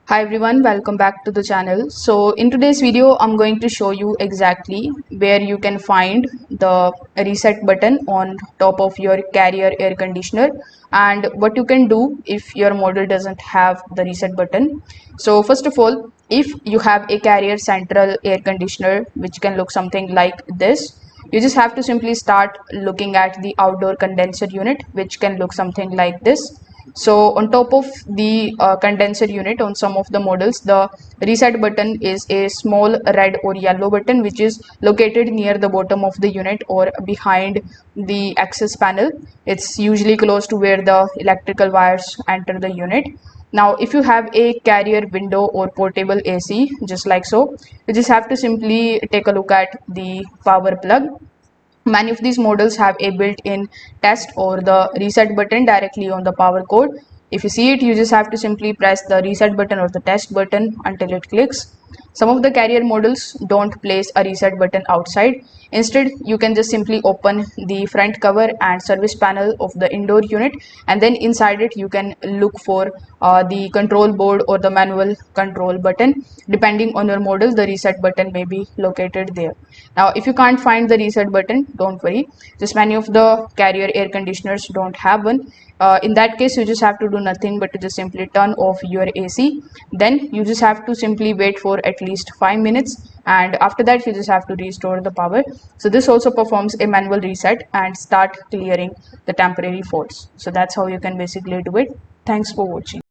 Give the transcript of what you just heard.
Hi everyone, welcome back to the channel. So in today's video, I'm going to show you exactly where you can find the reset button on top of your Carrier air conditioner and what you can do if your model doesn't have the reset button. So first of all, if you have a Carrier central air conditioner, which can look something like this, you just have to simply start looking at the outdoor condenser unit, which can look something like this. So on top of the condenser unit on some of the models, the reset button is a small red or yellow button which is located near the bottom of the unit or behind the access panel. It's usually close to where the electrical wires enter the unit. Now if you have a Carrier window or portable AC just like so, you just have to simply take a look at the power plug. Many of these models have a built-in test or the reset button directly on the power cord. If you see it, you just have to simply press the reset button or the test button until it clicks. Some of the Carrier models don't place a reset button outside. Instead, you can just simply open the front cover and service panel of the indoor unit, and then inside it you can look for the control board or the manual control button. Depending on your model, the reset button may be located there. Now if you can't find the reset button, don't worry, just many of the Carrier air conditioners don't have one. In that case, you just have to do nothing but to just simply turn off your AC. Then you just have to simply wait for at least 5 minutes, and after that you just have to restore the power. So this also performs a manual reset and start clearing the temporary faults. So that's how you can basically do it. Thanks for watching.